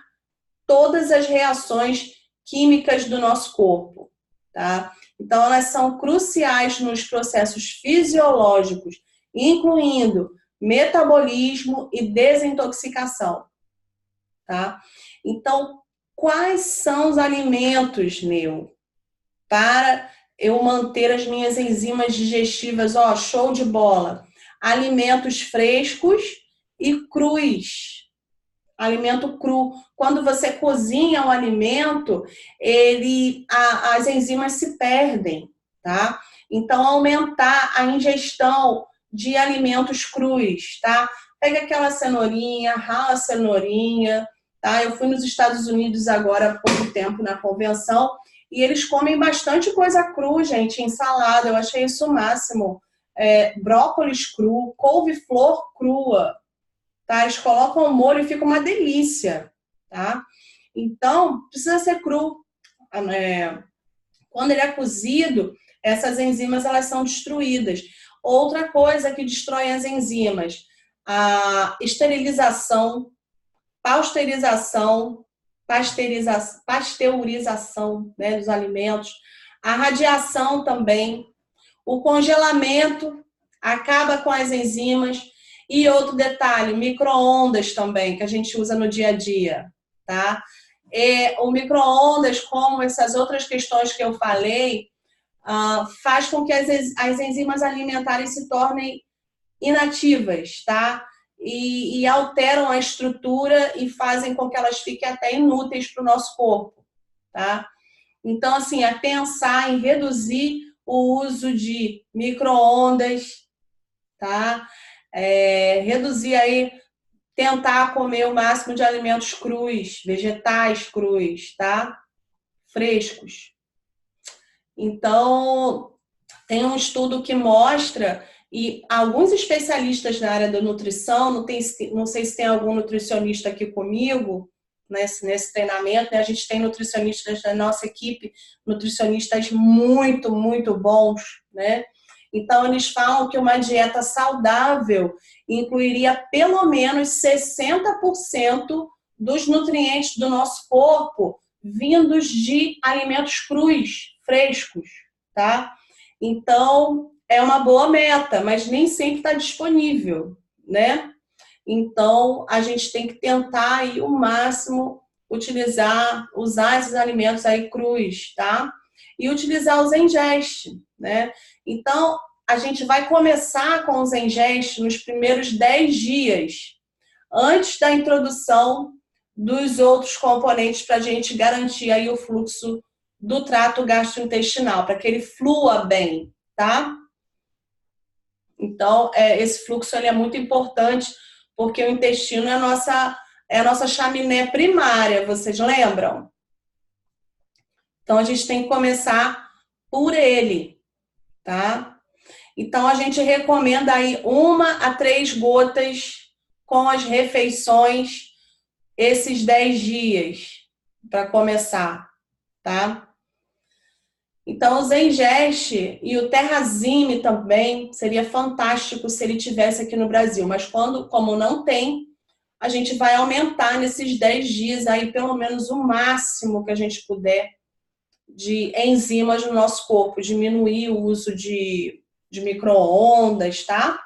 todas as reações químicas do nosso corpo, tá? Então, elas são cruciais nos processos fisiológicos, incluindo metabolismo e desintoxicação, tá? Então, quais são os alimentos, para eu manter as minhas enzimas digestivas? Ó, show de bola! Alimentos frescos e crus. Alimento cru. Quando você cozinha o alimento, as enzimas se perdem, tá? Então, aumentar a ingestão de alimentos crus, tá? Pega aquela cenourinha, rala a cenourinha, tá? Eu fui nos Estados Unidos agora há pouco tempo na convenção e eles comem bastante coisa cru, gente, ensalada. Eu achei isso o máximo. Brócolis cru, couve-flor crua, tá? Eles colocam o molho e fica uma delícia, tá? Então, precisa ser cru. Quando ele é cozido, essas enzimas elas são destruídas. Outra coisa que destrói as enzimas, a esterilização, pasteurização, né, dos alimentos, a radiação também, o congelamento acaba com as enzimas. E outro detalhe, micro-ondas também, que a gente usa no dia a dia, tá? O micro-ondas, como essas outras questões que eu falei, faz com que as enzimas alimentares se tornem inativas, tá? E alteram a estrutura e fazem com que elas fiquem até inúteis para o nosso corpo, tá? Então, assim, é pensar em reduzir o uso de micro-ondas, tá? Reduzir aí, tentar comer o máximo de alimentos crus, vegetais crus, tá? Frescos. Então, tem um estudo que mostra, e alguns especialistas na área da nutrição, não sei se tem algum nutricionista aqui comigo, nesse treinamento, né? A gente tem nutricionistas da nossa equipe, nutricionistas muito, muito bons, né? Então, eles falam que uma dieta saudável incluiria pelo menos 60% dos nutrientes do nosso corpo vindos de alimentos crus, frescos, tá? Então, é uma boa meta, mas nem sempre está disponível, né? Então, a gente tem que tentar aí o máximo usar esses alimentos aí crus, tá? E utilizar os Zengest, né? Então, a gente vai começar com os Zengest nos primeiros 10 dias, antes da introdução dos outros componentes para a gente garantir aí o fluxo do trato gastrointestinal, para que ele flua bem, tá? Então, esse fluxo ele é muito importante, porque o intestino é a nossa chaminé primária, vocês lembram? Então, a gente tem que começar por ele, tá? Então, a gente recomenda aí 1 a 3 gotas com as refeições esses 10 dias para começar, tá? Então, o Zengest e o Terrazine também seria fantástico se ele tivesse aqui no Brasil, mas como não tem, a gente vai aumentar nesses 10 dias aí pelo menos o máximo que a gente puder de enzimas no nosso corpo, diminuir o uso de micro-ondas, tá?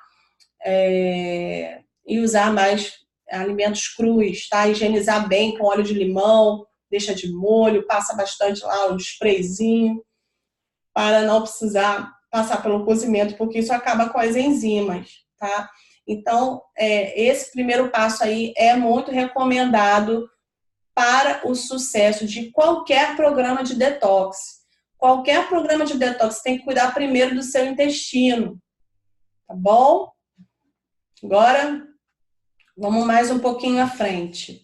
E usar mais alimentos crus, tá? Higienizar bem com óleo de limão, deixa de molho, passa bastante lá o sprayzinho, para não precisar passar pelo cozimento, porque isso acaba com as enzimas, tá? Então, esse primeiro passo aí é muito recomendado para o sucesso de qualquer programa de detox. Qualquer programa de detox tem que cuidar primeiro do seu intestino, tá bom? Agora, vamos mais um pouquinho à frente.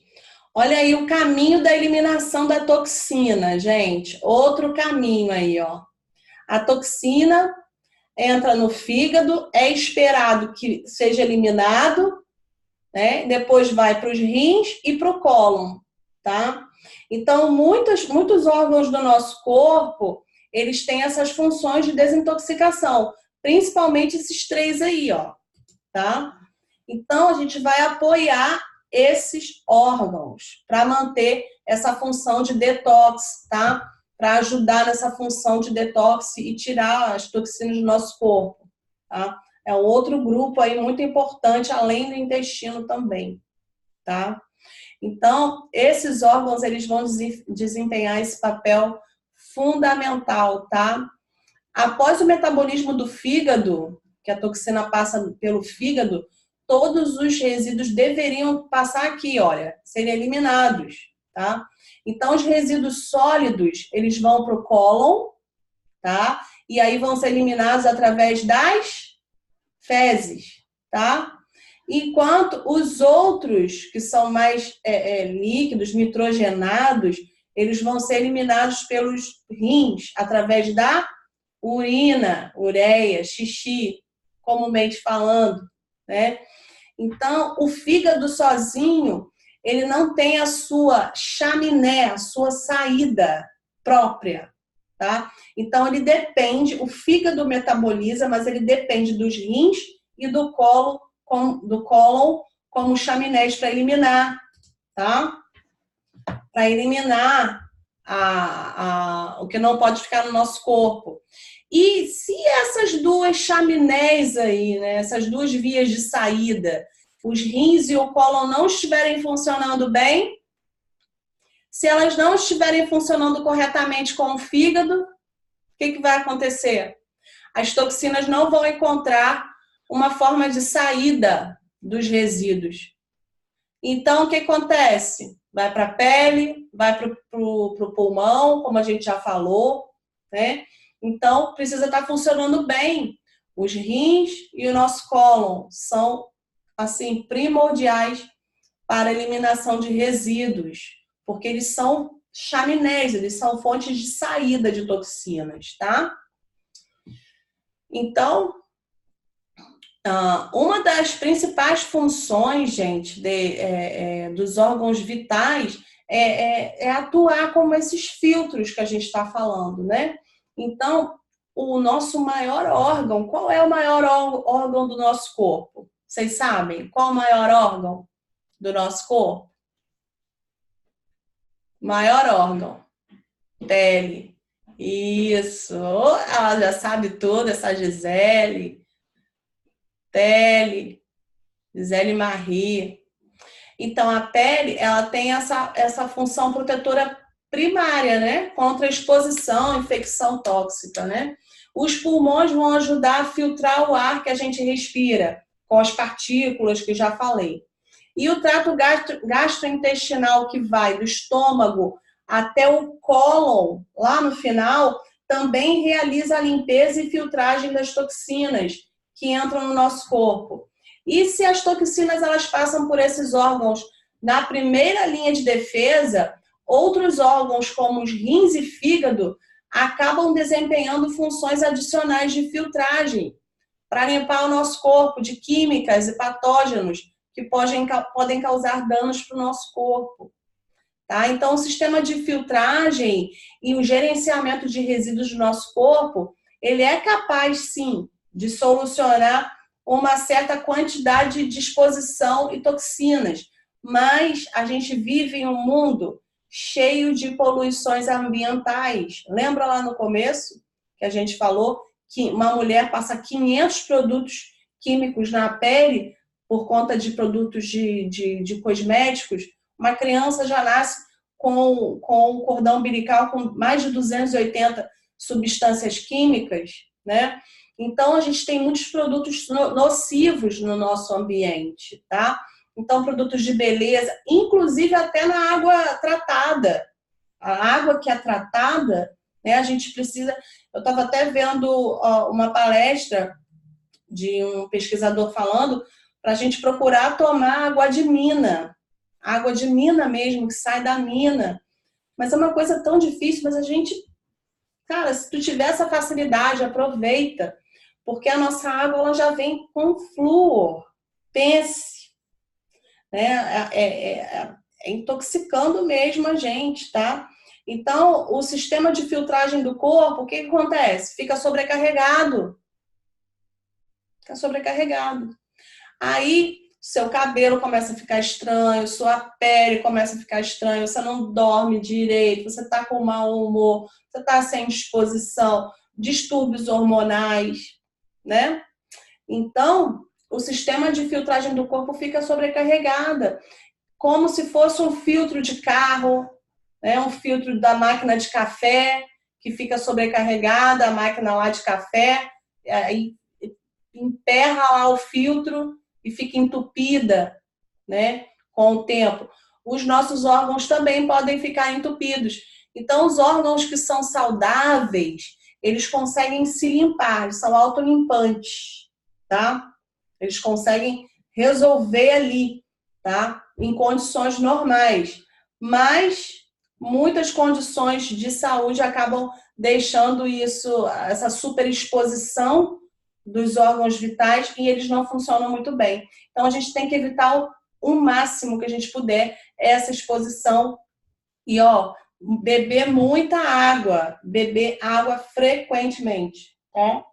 Olha aí o caminho da eliminação da toxina, gente. Outro caminho aí, ó. A toxina entra no fígado, é esperado que seja eliminado, né? Depois vai para os rins e para o cólon, tá? Então, muitos órgãos do nosso corpo, eles têm essas funções de desintoxicação, principalmente esses 3 aí, ó, tá? Então, a gente vai apoiar esses órgãos para manter essa função de detox, tá? Para ajudar nessa função de detox e tirar as toxinas do nosso corpo, tá? É um outro grupo aí muito importante, além do intestino também, tá? Então, esses órgãos, eles vão desempenhar esse papel fundamental, tá? Após o metabolismo do fígado, que a toxina passa pelo fígado, todos os resíduos deveriam passar aqui, olha, serem eliminados, tá? Então, os resíduos sólidos, eles vão para o cólon, tá? E aí vão ser eliminados através das fezes, tá? Enquanto os outros, que são mais líquidos, nitrogenados, eles vão ser eliminados pelos rins, através da urina, ureia, xixi, comumente falando, né? Então, o fígado sozinho, ele não tem a sua chaminé, a sua saída própria, tá? Então, ele depende, o fígado metaboliza, mas ele depende dos rins e do cólon como chaminés para eliminar, tá? Para eliminar o que não pode ficar no nosso corpo. E se essas duas chaminés aí, né, essas duas vias de saída, os rins e o cólon não estiverem funcionando bem, se elas não estiverem funcionando corretamente com o fígado, o que vai acontecer? As toxinas não vão encontrar uma forma de saída dos resíduos. Então, o que acontece? Vai para a pele, vai para o pulmão, como a gente já falou, né? Então, precisa estar funcionando bem. Os rins e o nosso cólon são, assim, primordiais para a eliminação de resíduos, porque eles são chaminés, eles são fontes de saída de toxinas, tá? Então, uma das principais funções, gente, dos órgãos vitais é atuar como esses filtros que a gente está falando, né? Então, o nosso maior órgão, qual é o maior órgão do nosso corpo? Vocês sabem? Qual é o maior órgão do nosso corpo? Maior órgão. Pele. Isso. Ela já sabe tudo, essa Gisele. Pele. Gisele Marie. Então, a pele, ela tem essa função protetora primária, né? Contra a exposição, infecção tóxica, né? Os pulmões vão ajudar a filtrar o ar que a gente respira, com as partículas que já falei. E o trato gastrointestinal, que vai do estômago até o cólon, lá no final, também realiza a limpeza e filtragem das toxinas que entram no nosso corpo. E se as toxinas elas passam por esses órgãos na primeira linha de defesa, outros órgãos, como os rins e fígado, acabam desempenhando funções adicionais de filtragem para limpar o nosso corpo de químicas e patógenos que podem causar danos para o nosso corpo. Tá? Então, o sistema de filtragem e o gerenciamento de resíduos do nosso corpo, ele é capaz, sim, de solucionar uma certa quantidade de exposição e toxinas, mas a gente vive em um mundo cheio de poluições ambientais. Lembra lá no começo que a gente falou que uma mulher passa 500 produtos químicos na pele por conta de produtos de cosméticos? Uma criança já nasce com um cordão umbilical com mais de 280 substâncias químicas, né? Então, a gente tem muitos produtos nocivos no nosso ambiente, tá? Então, produtos de beleza, inclusive até na água tratada. A água que é tratada, né, a gente precisa... Eu estava até vendo uma palestra de um pesquisador falando para a gente procurar tomar água de mina. Água de mina mesmo, que sai da mina. Mas é uma coisa tão difícil, mas a gente... Cara, se tu tiver essa facilidade, aproveita. Porque a nossa água ela já vem com flúor. Pense. Né? Intoxicando mesmo a gente, tá? Então, o sistema de filtragem do corpo, o que acontece? Fica sobrecarregado. Fica sobrecarregado. Aí, seu cabelo começa a ficar estranho, sua pele começa a ficar estranha, você não dorme direito, você está com mau humor, você está sem disposição, distúrbios hormonais, né? Então, o sistema de filtragem do corpo fica sobrecarregada, como se fosse um filtro de carro, né? Um filtro da máquina de café, que fica sobrecarregada, a máquina lá de café, aí emperra lá o filtro e fica entupida, né? Com o tempo. Os nossos órgãos também podem ficar entupidos. Então, os órgãos que são saudáveis, eles conseguem se limpar, eles são autolimpantes, tá? Eles conseguem resolver ali, tá? Em condições normais. Mas muitas condições de saúde acabam deixando isso, essa superexposição dos órgãos vitais e eles não funcionam muito bem. Então, a gente tem que evitar o máximo que a gente puder essa exposição. E, beber muita água. Beber água frequentemente, tá?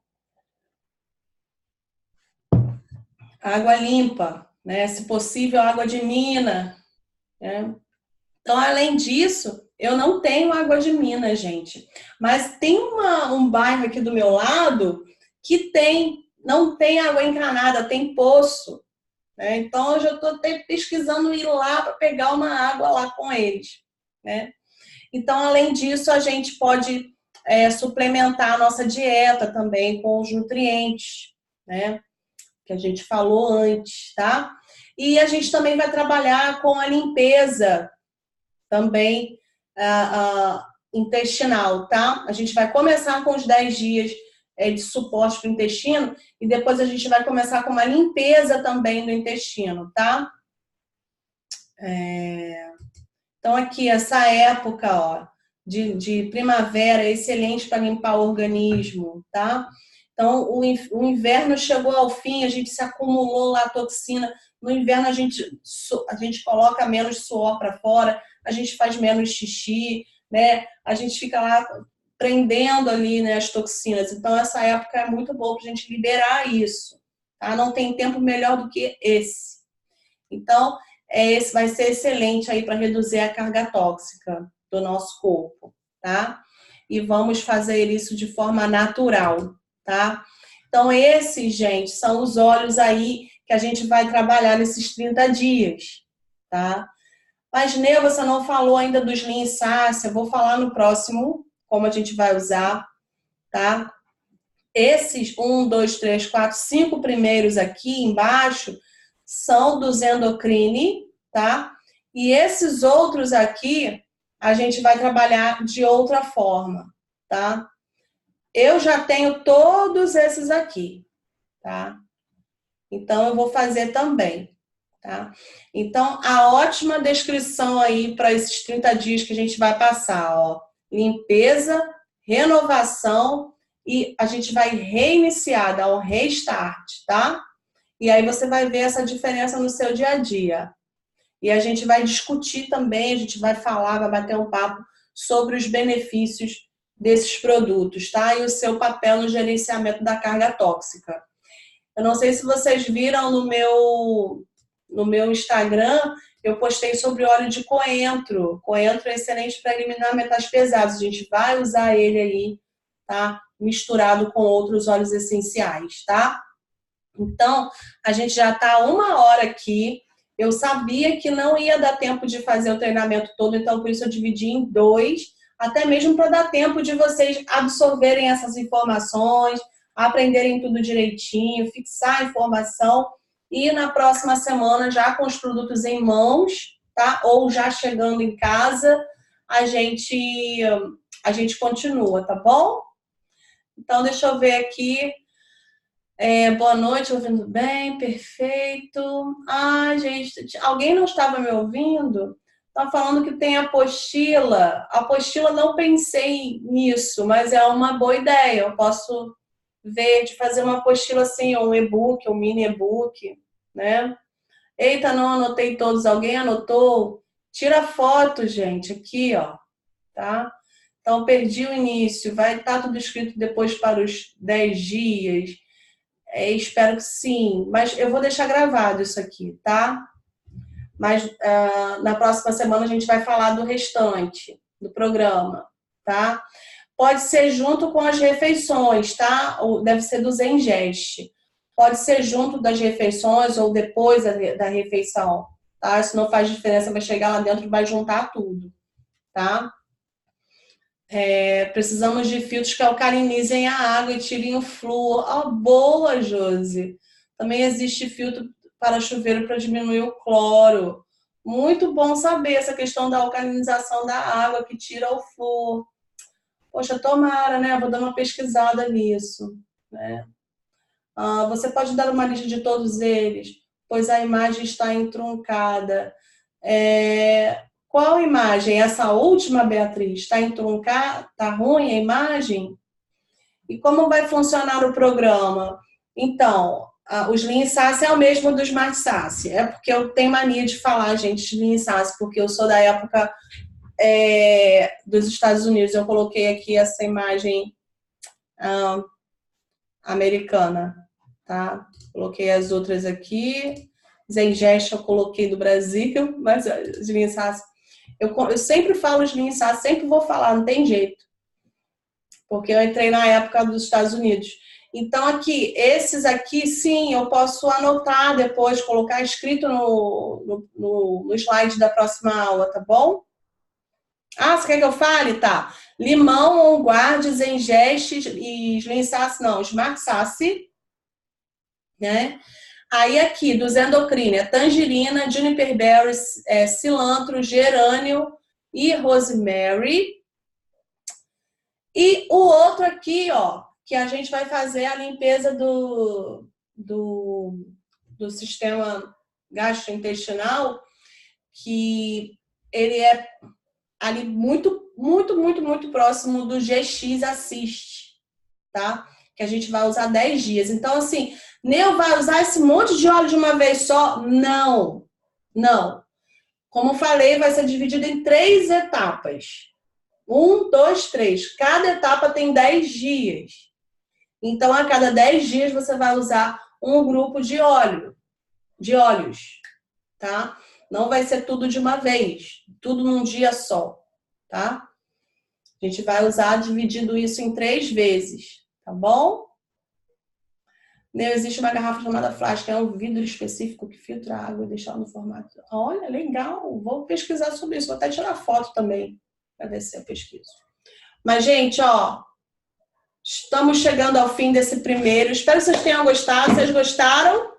Água limpa, né? Se possível, água de mina, né? Então, além disso, eu não tenho água de mina, gente. Mas tem um bairro aqui do meu lado que não tem água encanada, tem poço. Né? Então, eu já estou até pesquisando ir lá para pegar uma água lá com eles. Né? Então, além disso, a gente pode suplementar a nossa dieta também com os nutrientes, né? Que a gente falou antes, tá? E a gente também vai trabalhar com a limpeza também intestinal, tá? A gente vai começar com os 10 dias de suporte para o intestino e depois a gente vai começar com uma limpeza também do intestino, tá? Então, aqui, essa época, ó, de primavera é excelente para limpar o organismo, tá? Então, o inverno chegou ao fim, a gente se acumulou lá a toxina. No inverno, a gente coloca menos suor para fora, a gente faz menos xixi, né? A gente fica lá prendendo ali, né, as toxinas. Então, essa época é muito boa para a gente liberar isso, tá? Não tem tempo melhor do que esse. Então, esse vai ser excelente aí para reduzir a carga tóxica do nosso corpo, tá? E vamos fazer isso de forma natural, tá? Então, esses, gente, são os óleos aí que a gente vai trabalhar nesses 30 dias, tá? Mas, Nê, você não falou ainda dos Lean Sácia, eu vou falar no próximo, como a gente vai usar, tá? Esses 1, 2, 3, 4, 5 primeiros aqui embaixo são dos endocrine, tá? E esses outros aqui, a gente vai trabalhar de outra forma, tá? Eu já tenho todos esses aqui, tá? Então, eu vou fazer também, tá? Então, a ótima descrição aí para esses 30 dias que a gente vai passar, ó. Limpeza, renovação e a gente vai reiniciar, dar um restart, tá? E aí você vai ver essa diferença no seu dia a dia. E a gente vai discutir também, a gente vai falar, vai bater um papo sobre os benefícios desses produtos, tá? E o seu papel no gerenciamento da carga tóxica. Eu não sei se vocês viram no meu Instagram, eu postei sobre óleo de coentro. Coentro é excelente para eliminar metais pesados. A gente vai usar ele aí, tá? Misturado com outros óleos essenciais, tá? Então, a gente já está 1 hora aqui. Eu sabia que não ia dar tempo de fazer o treinamento todo, então por isso eu dividi em 2, até mesmo para dar tempo de vocês absorverem essas informações, aprenderem tudo direitinho, fixar a informação e na próxima semana, já com os produtos em mãos, tá? Ou já chegando em casa, a gente continua, tá bom? Então, deixa eu ver aqui. Boa noite, ouvindo bem, perfeito. Ah, gente, alguém não estava me ouvindo? Tá falando que tem apostila. Apostila, não pensei nisso, mas é uma boa ideia. Eu posso ver de fazer uma apostila assim, um e-book, um mini e-book, né? Eita, não anotei todos. Alguém anotou? Tira foto, gente, aqui, ó, tá? Então, perdi o início. Vai estar tudo escrito depois para os 10 dias. Espero que sim, mas eu vou deixar gravado isso aqui, tá? Mas na próxima semana a gente vai falar do restante do programa, tá? Pode ser junto com as refeições, tá? Ou deve ser do Zengest. Pode ser junto das refeições ou depois da refeição, tá? Isso não faz diferença, vai chegar lá dentro e vai juntar tudo, tá? Precisamos de filtros que alcalinizem a água e tirem o flúor. Ah, boa, Josi. Também existe filtro para chuveiro para diminuir o cloro. Muito bom saber essa questão da alcalinização da água que tira o flúor. Poxa, tomara, né? Vou dar uma pesquisada nisso, né? Você pode dar uma lista de todos eles, pois a imagem está entroncada. Qual imagem? Essa última, Beatriz? Está entroncada? Está ruim a imagem? E como vai funcionar o programa? Então, os Lean Sass é o mesmo dos Smart Sass. É porque eu tenho mania de falar, gente, de Lean Sass, porque eu sou da época dos Estados Unidos. Eu coloquei aqui essa imagem americana, tá? Coloquei as outras aqui. Zengest eu coloquei do Brasil, mas os Lean Sass eu sempre falo os Lean Sass, sempre vou falar, não tem jeito. Porque eu entrei na época dos Estados Unidos. Então, aqui, esses aqui, sim, eu posso anotar depois, colocar escrito no slide da próxima aula, tá bom? Ah, você quer que eu fale? Tá. Limão, onguarde, Zengest e Lean Sass, não, Smart Sass, né? Aí aqui, dos endocrine, tangerina, juniper berry, cilantro, gerânio e rosemary. E o outro aqui, ó, que a gente vai fazer a limpeza do sistema gastrointestinal, que ele é ali muito, muito, muito, muito próximo do GX Assist, tá? Que a gente vai usar 10 dias. Então, assim, Neu vai usar esse monte de óleo de uma vez só? Não, não. Como falei, vai ser dividido em 3 etapas. 1, 2, 3. Cada etapa tem 10 dias. Então, a cada 10 dias, você vai usar um grupo de óleos, tá? Não vai ser tudo de uma vez, tudo num dia só, tá? A gente vai usar dividindo isso em 3 vezes, tá bom? Não existe uma garrafa chamada flash, que é um vidro específico que filtra a água e deixa ela no formato. Olha, legal. Vou pesquisar sobre isso. Vou até tirar foto também para ver se eu pesquiso. Mas, gente, ó, estamos chegando ao fim desse primeiro. Espero que vocês tenham gostado. Vocês gostaram?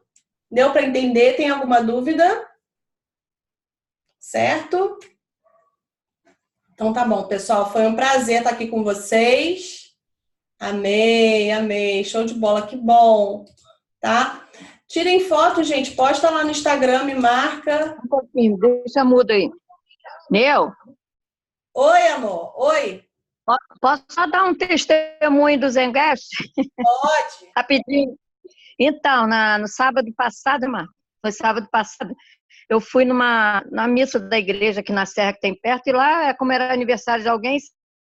Deu para entender? Tem alguma dúvida? Certo? Então tá bom, pessoal. Foi um prazer estar aqui com vocês. Amei, amei. Show de bola, que bom. Tá? Tirem foto, gente. Posta lá no Instagram, me marca. Um pouquinho, deixa mudo aí. Neu, Oi, amor. Oi. posso só dar um testemunho do Zengast? Pode. Rapidinho. Então, no sábado passado, Marco, foi sábado passado, eu fui na missa da igreja aqui na Serra que tem perto, e lá, como era aniversário de alguém,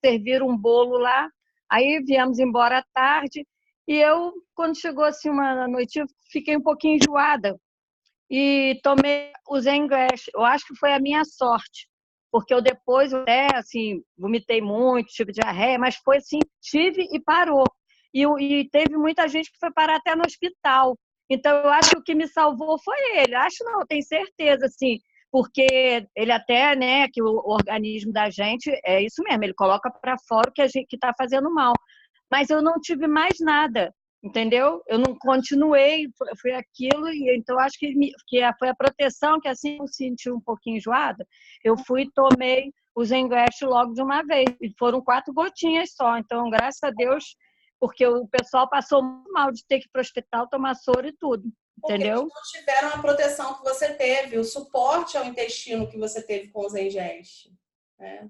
serviram um bolo lá, aí viemos embora à tarde, e eu, quando chegou assim uma noite, eu fiquei um pouquinho enjoada, e tomei o Zengrash. Eu acho que foi a minha sorte, porque eu depois até assim vomitei muito, tive diarreia, mas foi assim, tive e parou. E teve muita gente que foi parar até no hospital. Então eu acho que o que me salvou foi ele. Acho não, tenho certeza, assim, porque ele até, né, que o organismo da gente é isso mesmo, ele coloca para fora o que a gente que está fazendo mal. Mas eu não tive mais nada. Entendeu? Eu não continuei, foi aquilo, e então acho que foi a proteção que assim eu senti um pouquinho enjoada, eu fui e tomei o Zengast logo de uma vez, e foram 4 gotinhas só, então graças a Deus, porque o pessoal passou muito mal de ter que ir para o hospital tomar soro e tudo, Porque eles entendeu? não tiveram a proteção que você teve, o suporte ao intestino que você teve com o Zengest, né?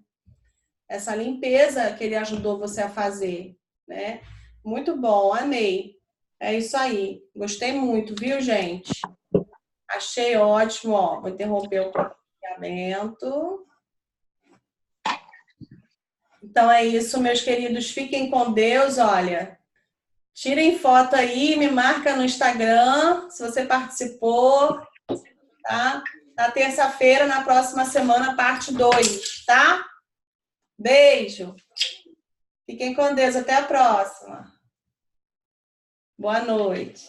Essa limpeza que ele ajudou você a fazer, né? Muito bom, amei. É isso aí. Gostei muito, viu, gente? Achei ótimo, ó. Vou interromper o compartilhamento. Então é isso, meus queridos. Fiquem com Deus, olha. Tirem foto aí, me marca no Instagram se você participou, tá? Na terça-feira, na próxima semana, parte 2, tá? Beijo. Fiquem com Deus. Até a próxima. Boa noite.